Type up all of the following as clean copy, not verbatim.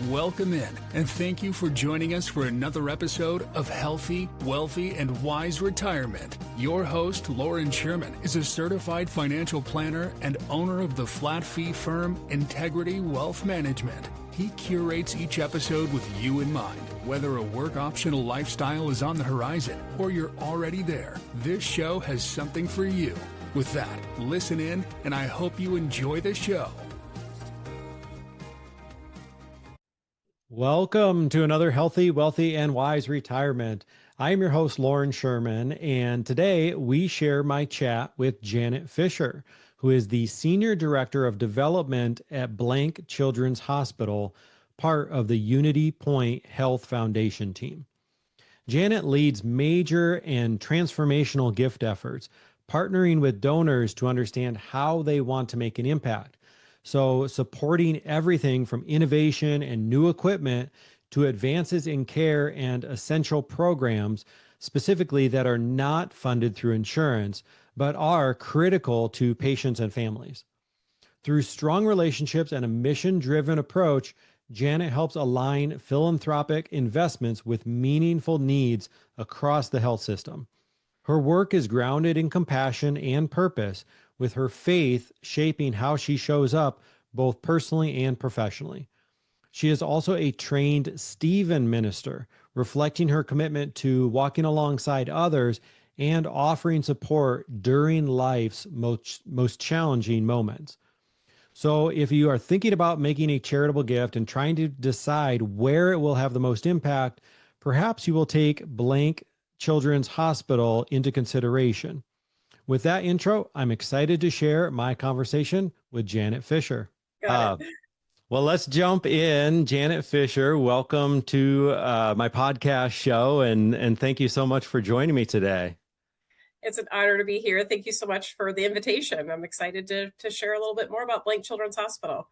Welcome in, and thank you for joining us for another episode of Healthy, Wealthy, and Wise Retirement. Your host, Loren Sherman, is a certified financial planner and owner of the flat fee firm Integrity Wealth Management. He curates each episode with you in mind. Whether a work-optional lifestyle is on the horizon or you're already there, this show has something for you. With that, listen in, and I hope you enjoy the show. Welcome to another Healthy, Wealthy, and Wise Retirement. I'm your host, Loren Sherman, and today we share my chat with Janet Fisher, who is the Senior Director of Development at Blank Children's Hospital, part of the Unity Point Health Foundation team. Janet leads major and transformational gift efforts, partnering with donors to understand how they want to make an impact. So supporting everything from innovation and new equipment to advances in care and essential programs, specifically that are not funded through insurance, but are critical to patients and families. Through strong relationships and a mission-driven approach, Janet helps align philanthropic investments with meaningful needs across the health system. Her work is grounded in compassion and purpose, with her faith shaping how she shows up both personally and professionally. She is also a trained Stephen minister, reflecting her commitment to walking alongside others and offering support during life's most challenging moments. So if you are thinking about making a charitable gift and trying to decide where it will have the most impact, perhaps you will take Blank Children's Hospital into consideration. With that intro, I'm excited to share my conversation with Janet Fisher. Got it. Well, let's jump in. Janet Fisher, welcome to my podcast show, and thank you so much for joining me today. It's an honor to be here. Thank you so much for the invitation. I'm excited to share a little bit more about Blank Children's Hospital.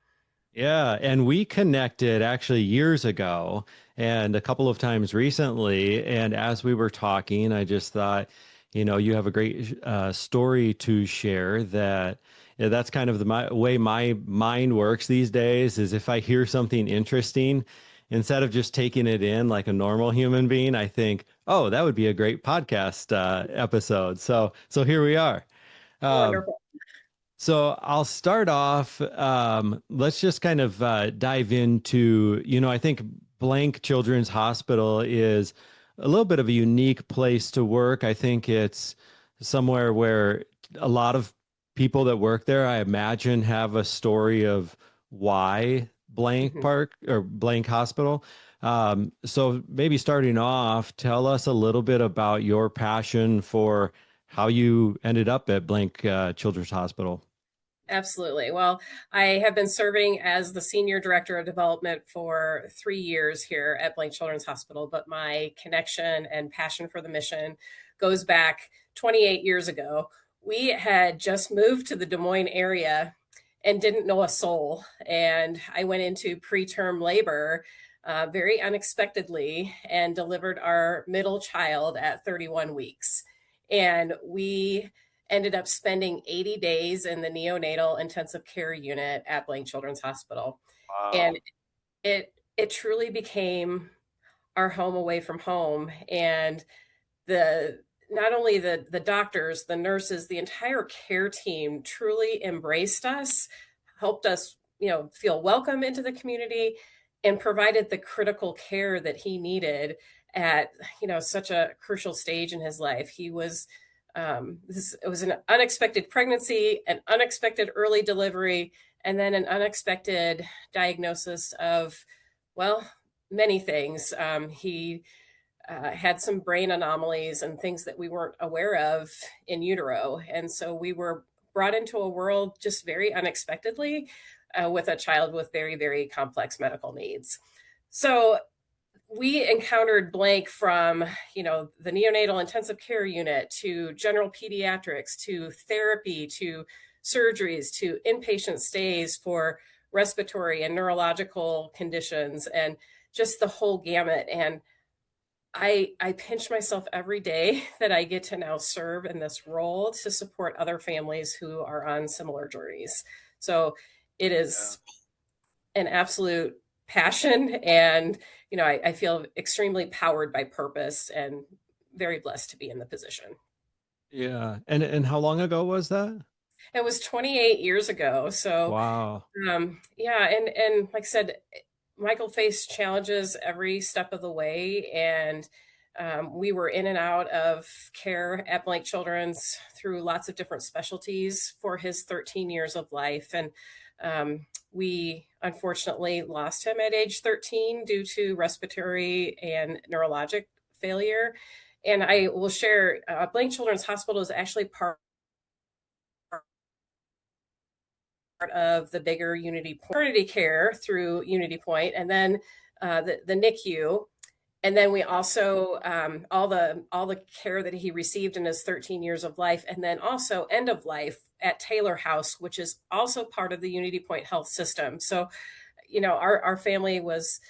Yeah, and we connected actually years ago and a couple of times recently. And as we were talking, I just thought, you have a great story to share that. Yeah, that's kind of the way my mind works these days, is if I hear something interesting, instead of just taking it in like a normal human being, I think, oh, that would be a great podcast episode. So here we are. Wonderful. So I'll start off. Let's just kind of dive into, I think Blank Children's Hospital is a little bit of a unique place to work. I think it's somewhere where a lot of people that work there, I imagine, have a story of why Blank Park or Blank Hospital. So maybe starting off, tell us a little bit about your passion for how you ended up at Blank Children's Hospital. Absolutely. Well, I have been serving as the Senior Director of Development for 3 years here at Blank Children's Hospital, but my connection and passion for the mission goes back 28 years ago. We had just moved to the Des Moines area and didn't know a soul. And I went into preterm labor very unexpectedly and delivered our middle child at 31 weeks. And we ended up spending 80 days in the neonatal intensive care unit at Blank Children's Hospital. Wow. And it truly became our home away from home. And not only the doctors, the nurses, the entire care team truly embraced us, helped us, feel welcome into the community, and provided the critical care that he needed at, such a crucial stage in his life. He was, it was an unexpected pregnancy, an unexpected early delivery, and then an unexpected diagnosis of, many things. He had some brain anomalies and things that we weren't aware of in utero. And so we were brought into a world just very unexpectedly with a child with very, very complex medical needs. So we encountered Blank from, the neonatal intensive care unit to general pediatrics, to therapy, to surgeries, to inpatient stays for respiratory and neurological conditions, and just the whole gamut. And I pinch myself every day that I get to now serve in this role to support other families who are on similar journeys. So it is an absolute passion, and I feel extremely powered by purpose and very blessed to be in the position. Yeah. And how long ago was that? It was 28 years ago. So, Wow. yeah, and like I said, Michael faced challenges every step of the way, and we were in and out of care at Blank Children's through lots of different specialties for his 13 years of life. And we unfortunately lost him at age 13 due to respiratory and neurologic failure. And I will share, Blank Children's Hospital is actually part of the bigger Unity maternity care through Unity Point, and then the NICU. And then we also all the care that he received in his 13 years of life, and then also end of life at Taylor House, which is also part of the Unity Point Health System. So, our family was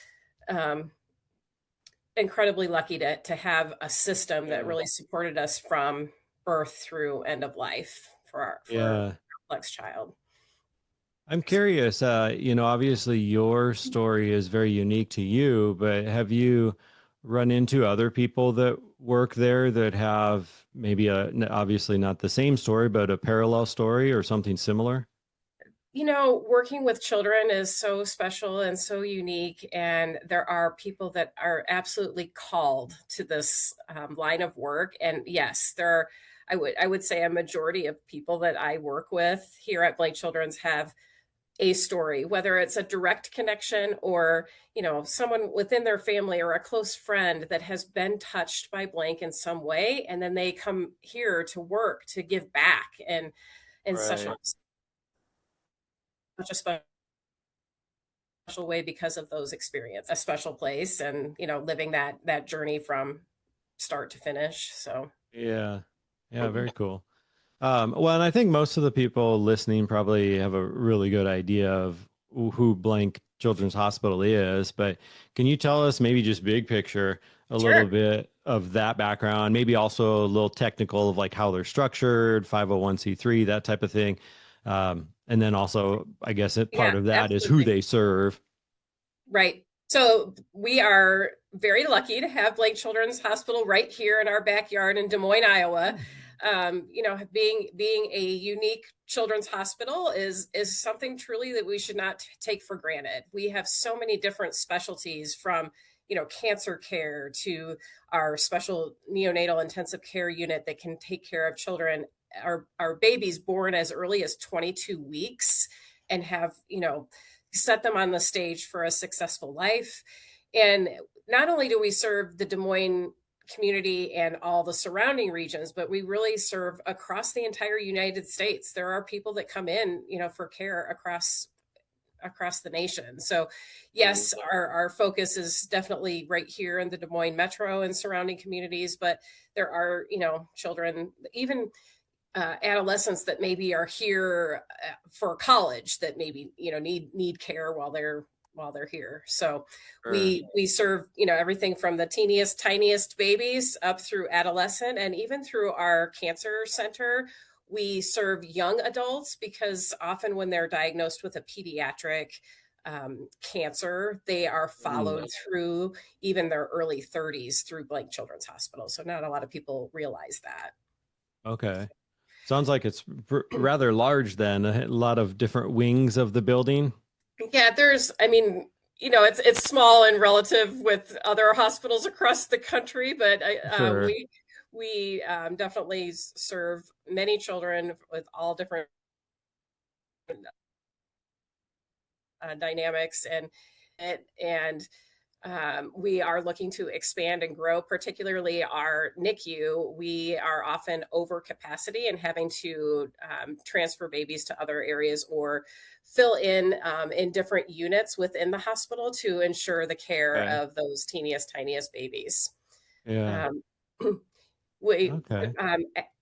incredibly lucky to have a system that Yeah. really supported us from birth through end of life for our Yeah. complex child. I'm curious, obviously your story is very unique to you, but have you run into other people that work there that have maybe obviously not the same story, but a parallel story or something similar? Working with children is so special and so unique, and there are people that are absolutely called to this line of work. And yes, there are. I would say a majority of people that I work with here at Blank Children's have a story, whether it's a direct connection or someone within their family or a close friend that has been touched by Blank in some way, and then they come here to work to give back, and in Right. such a special way because of those experiences, a special place, and living that journey from start to finish. So Yeah. Yeah, very cool. Well, and I think most of the people listening probably have a really good idea of who Blank Children's Hospital is, but can you tell us maybe just big picture a little sure. bit of that background, maybe also a little technical of like how they're structured, 501(c)(3), that type of thing. And then also, I guess Yeah, part of that is who absolutely. they serve. Right. So we are very lucky to have Blake Children's Hospital right here in our backyard in Des Moines, Iowa. Being a unique children's hospital is something truly that we should not take for granted. We have so many different specialties, from cancer care to our special neonatal intensive care unit that can take care of children, our babies born as early as 22 weeks, and have set them on the stage for a successful life. And not only do we serve the Des Moines community and all the surrounding regions, but we really serve across the entire United States. There are people that come in, for care across the nation. So yes, our focus is definitely right here in the Des Moines metro and surrounding communities, but there are, children, even adolescents that maybe are here for college, that maybe need care while they're here. So Sure. we serve everything from the teeniest tiniest babies up through adolescent, and even through our cancer center. We serve young adults, because often when they're diagnosed with a pediatric cancer, they are Mm, followed through even their early 30s through Blank Children's Hospital. So not a lot of people realize that. okay. Sounds like it's rather large then, a lot of different wings of the building. Yeah, I mean, it's small and relative with other hospitals across the country, but Sure. we definitely serve many children with all different dynamics, and we are looking to expand and grow, particularly our NICU. We are often over capacity and having to transfer babies to other areas, or fill in different units within the hospital to ensure the care Okay. of those teeniest, tiniest babies. Yeah. Um, we Okay.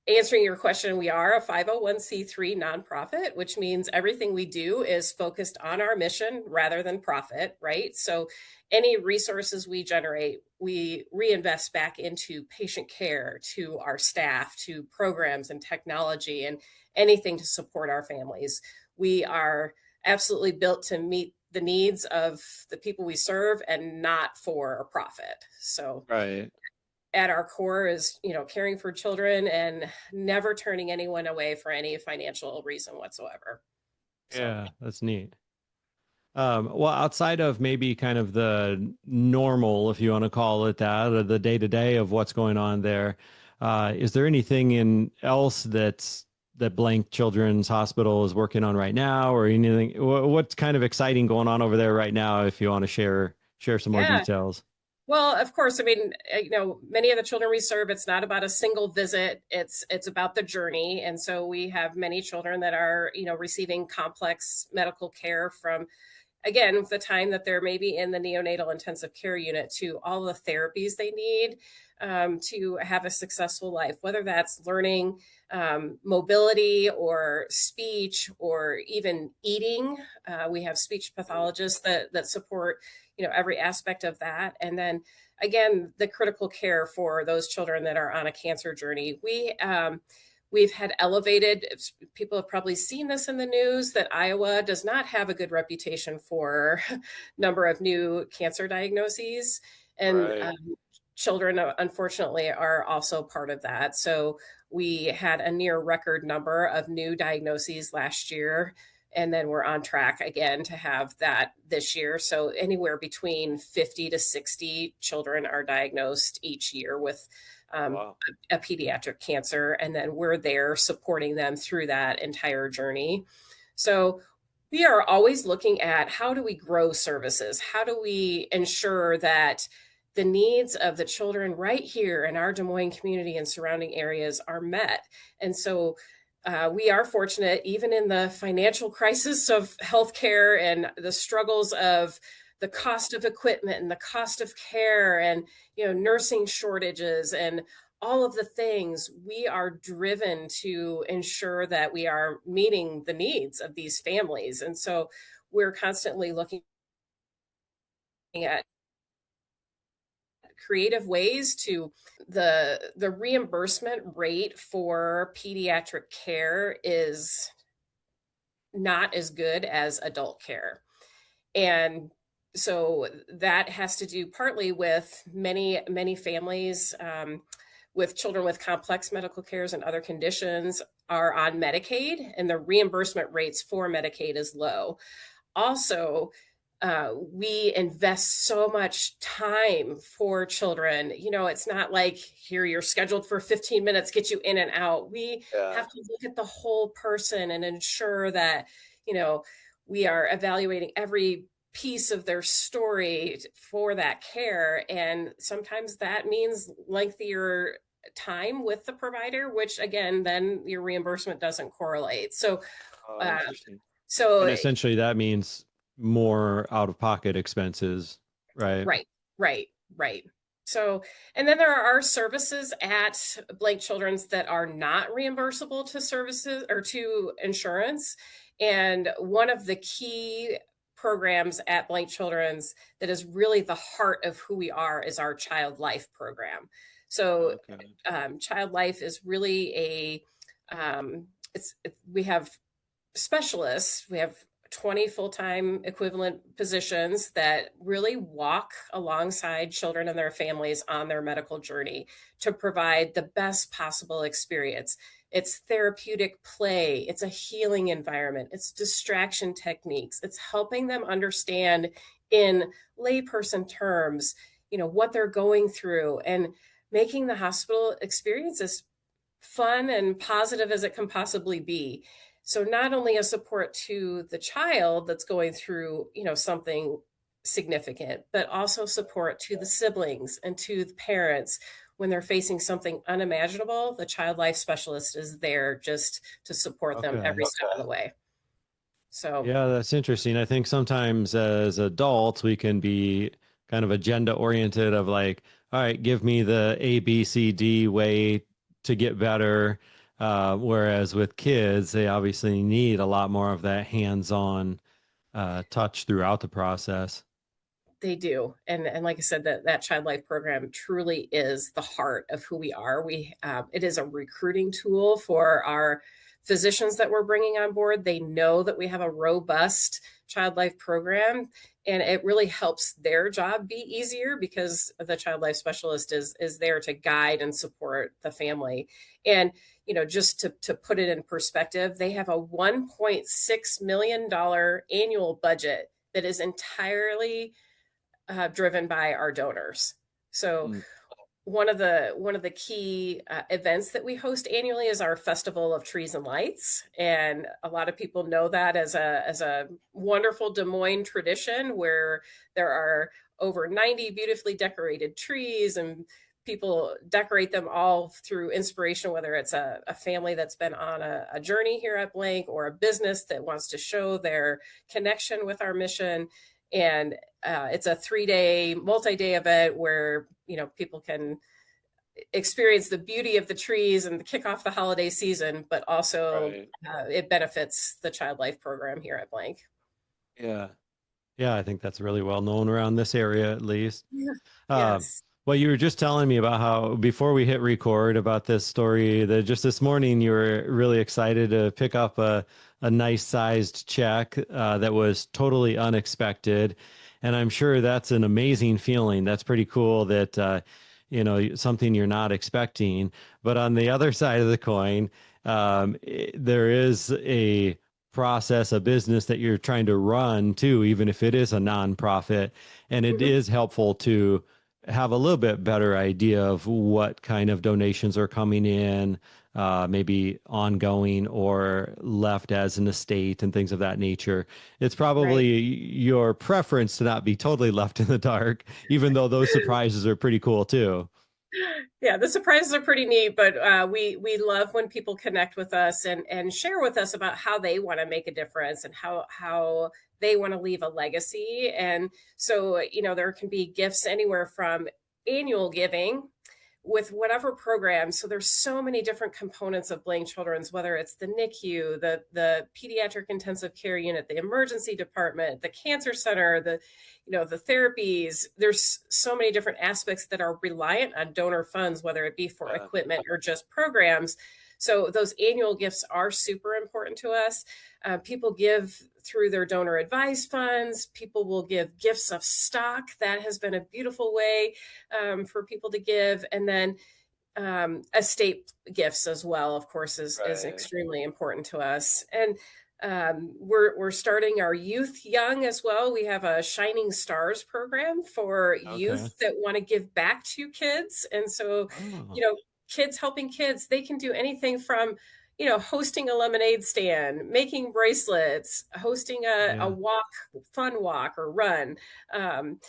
Answering your question, we are a 501(c)(3) nonprofit, which means everything we do is focused on our mission rather than profit, right? So any resources we generate, we reinvest back into patient care, to our staff, to programs and technology, and anything to support our families. We are absolutely built to meet the needs of the people we serve and not for a profit. So Right. at our core is, caring for children and never turning anyone away for any financial reason whatsoever. So Yeah, that's neat. Well, outside of maybe kind of the normal, if you want to call it that, or the day to day of what's going on there, is there anything in else that Blank Children's Hospital is working on right now, or anything? What's kind of exciting going on over there right now? If you want to share some more yeah. details. Well, of course, I mean, many of the children we serve, it's not about a single visit. It's about the journey. And so we have many children that are, receiving complex medical care from, again, the time that they're maybe in the neonatal intensive care unit to all the therapies they need to have a successful life, whether that's learning, mobility or speech or even eating. We have speech pathologists that support, every aspect of that. And then again, the critical care for those children that are on a cancer journey. We've had elevated, people have probably seen this in the news, that Iowa does not have a good reputation for number of new cancer diagnoses. And Right. children, unfortunately, are also part of that. So we had a near record number of new diagnoses last year. And then we're on track again to have that this year. So anywhere between 50 to 60 children are diagnosed each year with Wow. a pediatric cancer. And then we're there supporting them through that entire journey. So we are always looking at how do we grow services? How do we ensure that the needs of the children right here in our Des Moines community and surrounding areas are met? And so we are fortunate, even in the financial crisis of healthcare and the struggles of the cost of equipment and the cost of care and nursing shortages and all of the things, we are driven to ensure that we are meeting the needs of these families. And so we're constantly looking at creative ways to the reimbursement rate for pediatric care is not as good as adult care. And so that has to do partly with many families with children with complex medical cares and other conditions are on Medicaid, and the reimbursement rates for Medicaid is low. Also, we invest so much time for children. It's not like here you're scheduled for 15 minutes, get you in and out. We Yeah. have to look at the whole person and ensure that, we are evaluating every piece of their story for that care. And sometimes that means lengthier time with the provider, which again, then your reimbursement doesn't correlate. So, Oh, uh, interesting. so And essentially that means more out of pocket expenses, right? Right, right, right. So, and then there are services at Blank Children's that are not reimbursable to services or to insurance. And one of the key programs at Blank Children's that is really the heart of who we are is our Child Life program. So, Okay. Child Life is really we have specialists. We have 20 full-time equivalent positions that really walk alongside children and their families on their medical journey to provide the best possible experience. It's therapeutic play, it's a healing environment, it's distraction techniques, it's helping them understand in layperson terms, what they're going through and making the hospital experience as fun and positive as it can possibly be. So not only a support to the child that's going through, something significant, but also support to the siblings and to the parents when they're facing something unimaginable. The child life specialist is there just to support them Okay. every step of the way. So Yeah, that's interesting. I think sometimes as adults, we can be kind of agenda oriented of like, all right, give me the A, B, C, D way to get better. Whereas with kids, they obviously need a lot more of that hands-on touch throughout the process. they do. And like I said, that child life program truly is the heart of who we are. It is a recruiting tool for our physicians that we're bringing on board, they know that we have a robust child life program, and it really helps their job be easier because the child life specialist is there to guide and support the family. And just to put it in perspective, they have a $1.6 million annual budget that is entirely driven by our donors. So Mm. one of the key events that we host annually is our Festival of Trees and Lights, and a lot of people know that as a wonderful Des Moines tradition where there are over 90 beautifully decorated trees, and people decorate them all through inspiration, whether it's a family that's been on a journey here at Blank or a business that wants to show their connection with our mission. And it's a 3-day, multi-day event where people can experience the beauty of the trees and kick off the holiday season, but also Right. it benefits the child life program here at Blank. Yeah. Yeah, I think that's really well known around this area, at least. Yeah. Uh, Yes. well, you were just telling me about how before we hit record about this story that just this morning you were really excited to pick up a nice sized check that was totally unexpected. And I'm sure that's an amazing feeling. That's pretty cool that, something you're not expecting. But on the other side of the coin, there is a process, a business that you're trying to run too, even if it is a nonprofit. And it Mhm. is helpful to have a little bit better idea of what kind of donations are coming in, maybe ongoing or left as an estate and things of that nature. It's Right. probably your preference to not be totally left in the dark, even though those surprises are pretty cool too. Yeah, the surprises are pretty neat, but we love when people connect with us and share with us about how they want to make a difference and how they want to leave a legacy. And so, there can be gifts anywhere from annual giving with whatever program. So there's so many different components of Blank Children's, whether it's the NICU, the pediatric intensive care unit, the emergency department, the cancer center, the therapies. There's so many different aspects that are reliant on donor funds, whether it be for Yeah. equipment or just programs. So those annual gifts are super important to us. People give through their donor advised funds. People will give gifts of stock. That has been a beautiful way for people to give. And then estate gifts as well, of course, is Right. extremely important to us. And we're starting our youth young as well. We have a Shining Stars program for Okay. youth that want to give back to kids. And so, Oh, you know, kids helping kids, they can do anything from hosting a lemonade stand, making bracelets, hosting a yeah. walk, fun walk or run. Um,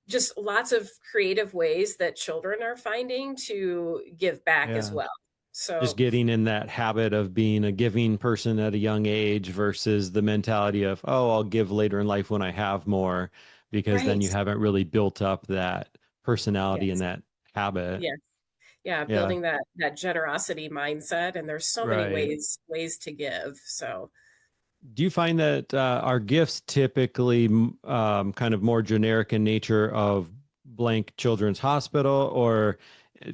just lots of creative ways that children are finding to give back as Yeah. well. Just So, getting in that habit of being a giving person at a young age versus the mentality of, oh, I'll give later in life when I have more, because then right. you haven't really built up that personality and Yes. that habit. Yes. Yeah. Yeah. Building that generosity mindset. And there's so many Right. ways to give. So, Do you find that our gifts typically kind of more generic in nature of blank children's hospital, or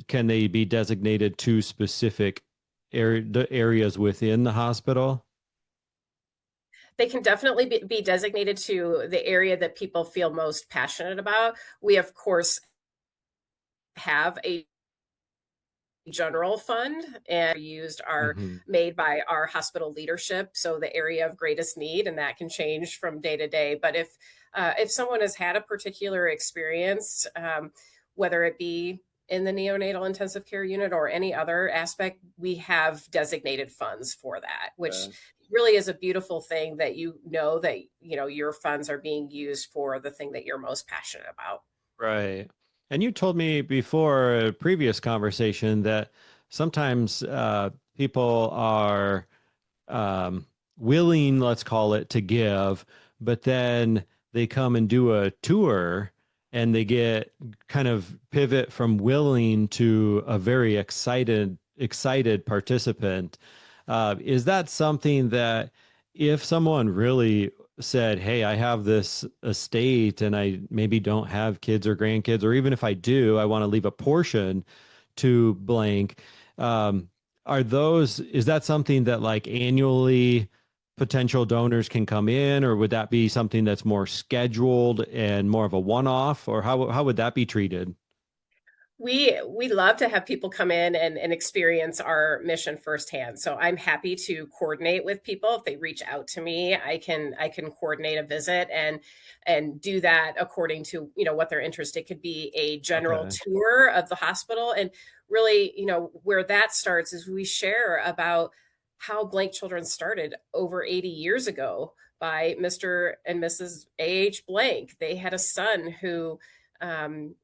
can they be designated to specific areas within the hospital? they can definitely be designated to the area that people feel most passionate about. We, of course, have a general fund and used are Hmm. made by our hospital leadership, so the area of greatest need, and that can change from day to day. But if someone has had a particular experience, whether it be in the neonatal intensive care unit or any other aspect, we have designated funds for that, which Yeah. really is a beautiful thing that that your funds are being used for the thing that you're most passionate about. Right. And you told me before a previous conversation that sometimes people are willing, let's call it, to give, but then they come and do a tour and they get kind of pivot from willing to a very excited participant. Is that something that if someone really said, hey, I have this estate and I maybe don't have kids or grandkids, or even if I do, I want to leave a portion to blank. Um, is that something that like annually potential donors can come in, or would that be something that's more scheduled and more of a one-off, or how would that be treated? We love to have people come in and experience our mission firsthand. So I'm happy to coordinate with people. If they reach out to me, I can coordinate a visit and do that according to, what they're interested. It could be a general Okay. tour of the hospital. And really, where that starts is we share about how Blank Children started over 80 years ago by Mr. and Mrs. A.H. Blank. They had a son who um,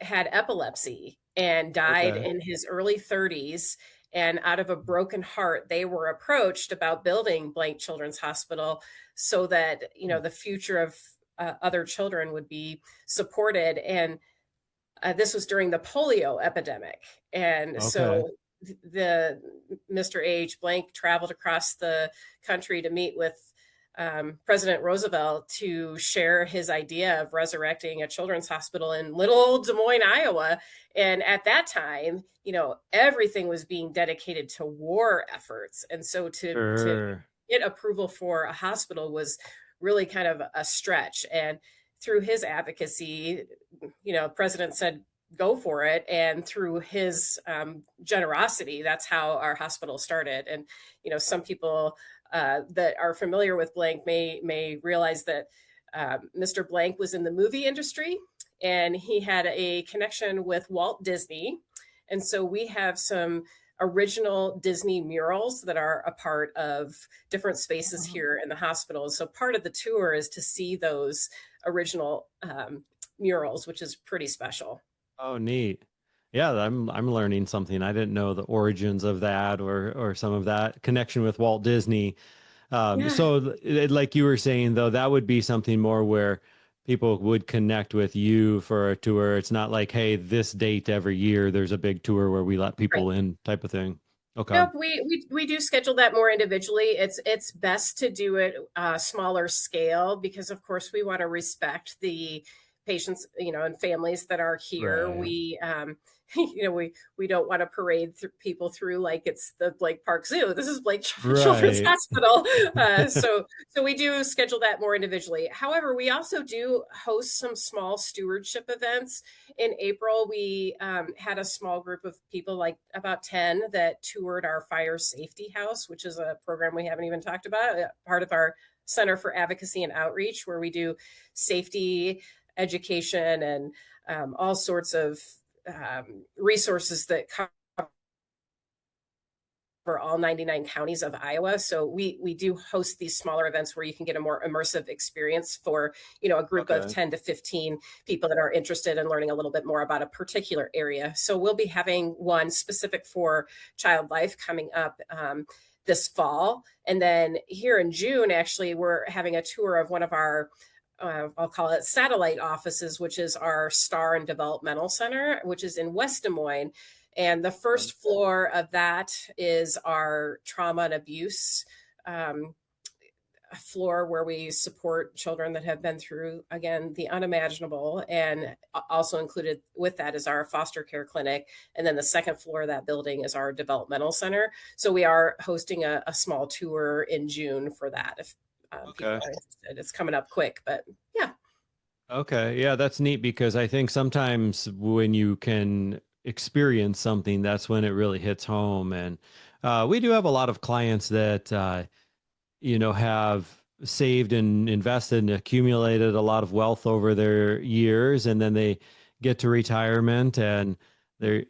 had epilepsy and died Okay. in his early 30s. And out of a broken heart, they were approached about building Blank Children's Hospital so that, the future of other children would be supported. And this was during the polio epidemic. And Okay. so the Mr. H. Blank traveled across the country to meet with President Roosevelt to share his idea of resurrecting a children's hospital in little old Des Moines, Iowa. And at that time, everything was being dedicated to war efforts. And so to Sure. get approval for a hospital was really kind of a stretch. And through his advocacy, President said, go for it. And through his generosity, that's how our hospital started. And, some people that are familiar with Blank may realize that Mr. Blank was in the movie industry and he had a connection with Walt Disney. And so we have some original Disney murals that are a part of different spaces here in the hospital. So part of the tour is to see those original murals, which is pretty special. Oh, neat. Yeah, I'm learning something. I didn't know the origins of that, or some of that connection with Walt Disney. Yeah, Like you were saying, though, that would be something more where people would connect with you for a tour. It's not like, hey, this date every year, there's a big tour where we let right. people in type of thing. Okay. Nope, we do schedule that more individually. It's best to do it smaller scale because, of course, we want to respect the patients, and families that are here. Right. We we don't want to parade people through like it's the Blake Park Zoo. This is Blake Children's Right. Hospital. So we do schedule that more individually. However, we also do host some small stewardship events. In April, we had a small group of people, like about 10, that toured our fire safety house, which is a program we haven't even talked about, part of our Center for Advocacy and Outreach, where we do safety education and all sorts of resources that cover all 99 counties of Iowa. So we do host these smaller events where you can get a more immersive experience for, a group of Okay. 10 to 15 people that are interested in learning a little bit more about a particular area. So we'll be having one specific for child life coming up this fall. And then here in June, actually, we're having a tour of one of our I'll call it satellite offices, which is our Star and Developmental Center, which is in West Des Moines. And the first floor of that is our trauma and abuse floor where we support children that have been through, again, the unimaginable. And also included with that is our foster care clinic. And then the second floor of that building is our developmental center. So we are hosting a small tour in June for that. If people Okay. are interested, it's coming up quick, but yeah. Okay. Yeah, that's neat because I think sometimes when you can experience something, that's when it really hits home. And we do have a lot of clients that, have saved and invested and accumulated a lot of wealth over their years. And then they get to retirement and they're,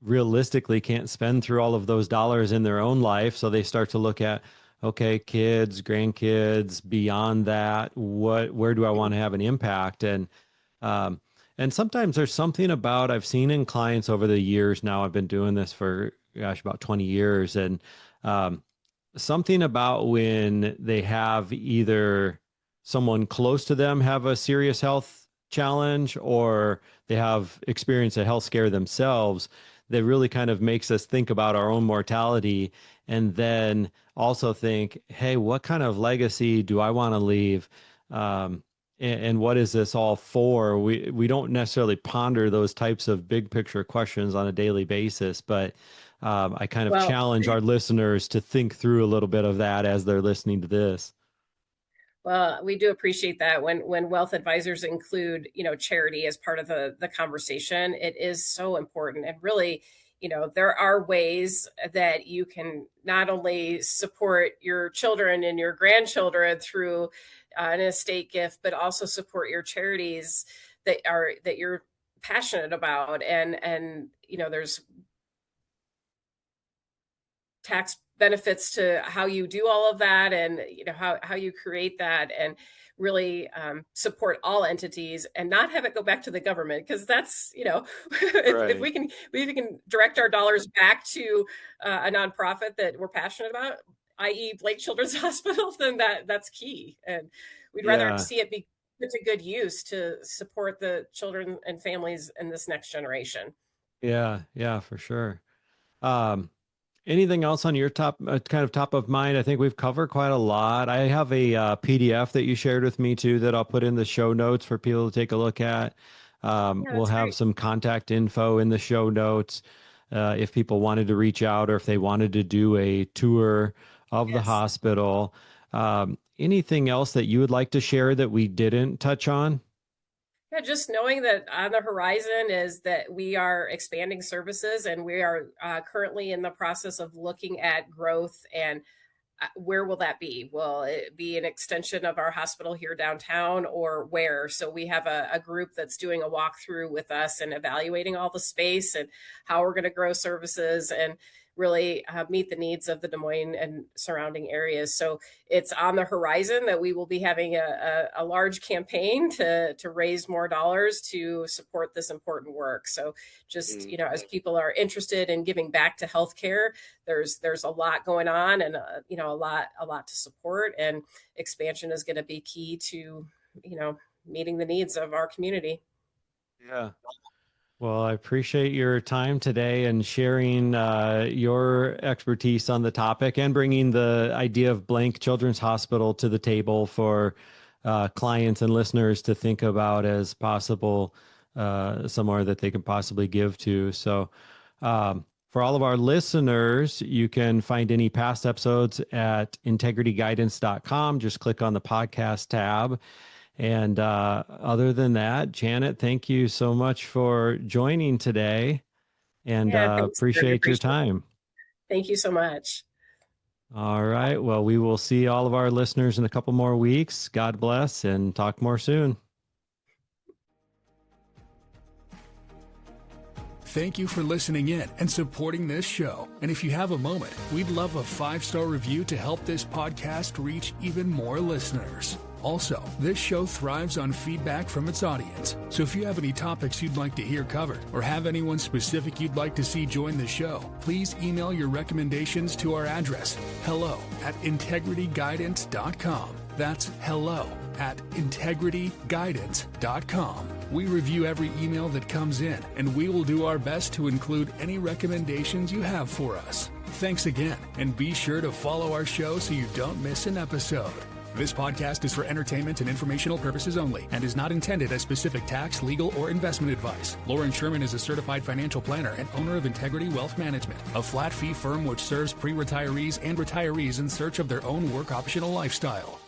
realistically can't spend through all of those dollars in their own life. So they start to look at, okay, kids, grandkids, beyond that, where do I want to have an impact? Um, and sometimes there's something about I've seen in clients over the years now. I've been doing this for gosh, about 20 years, and um, something about when they have either someone close to them have a serious health challenge or they have experienced a health scare themselves that really kind of makes us think about our own mortality and then also think, hey, what kind of legacy do I want to leave? And what is this all for? We don't necessarily ponder those types of big picture questions on a daily basis, but I kind of Well, challenge our listeners to think through a little bit of that as they're listening to this. Well, we do appreciate that when wealth advisors include, charity as part of the conversation. It is so important. And really, there are ways that you can not only support your children and your grandchildren through an estate gift, but also support your charities that you're passionate about. And there's tax benefits to how you do all of that, and how you create that, and really support all entities and not have it go back to the government, because that's if Right. we can direct our dollars back to a nonprofit that we're passionate about, i.e. Blake Children's Hospital, then that's key, and we'd rather Yeah. see it be put to good use to support the children and families in this next generation. Yeah. Yeah, for sure. Um, Anything else on your kind of top of mind? I think we've covered quite a lot. I have a PDF that you shared with me too that I'll put in the show notes for people to take a look at. Yeah, We'll that's have great. some contact info in the show notes if people wanted to reach out or if they wanted to do a tour of the Yes. hospital. Anything else that you would like to share that we didn't touch on? Yeah, just knowing that on the horizon is that we are expanding services, and we are currently in the process of looking at growth, and where will that be? Will it be an extension of our hospital here downtown, or where? So we have a group that's doing a walkthrough with us and evaluating all the space and how we're going to grow services and really meet the needs of the Des Moines and surrounding areas. So it's on the horizon that we will be having a large campaign to raise more dollars to support this important work. So just, as people are interested in giving back to healthcare, there's a lot going on, and a lot to support, and expansion is going to be key to meeting the needs of our community. Yeah. Well, I appreciate your time today and sharing your expertise on the topic and bringing the idea of Blank Children's Hospital to the table for clients and listeners to think about as possible somewhere that they can possibly give to. So, for all of our listeners, you can find any past episodes at integrityguidance.com. Just click on the podcast tab. And other than that, Janet, thank you so much for joining today, and Yeah, thanks, Loren. I appreciate your appreciate it. time. Thank you so much. All right. Well, we will see all of our listeners in a couple more weeks. God bless, and talk more soon. Thank you for listening in and supporting this show. And if you have a moment, we'd love a 5-star review to help this podcast reach even more listeners. Also, this show thrives on feedback from its audience. So if you have any topics you'd like to hear covered or have anyone specific you'd like to see join the show, please email your recommendations to our address, hello@integrityguidance.com. That's hello@integrityguidance.com. We review every email that comes in, and we will do our best to include any recommendations you have for us. Thanks again, and be sure to follow our show so you don't miss an episode. This podcast is for entertainment and informational purposes only and is not intended as specific tax, legal, or investment advice. Loren Sherman is a certified financial planner and owner of Integrity Wealth Management, a flat-fee firm which serves pre-retirees and retirees in search of their own work optional lifestyle.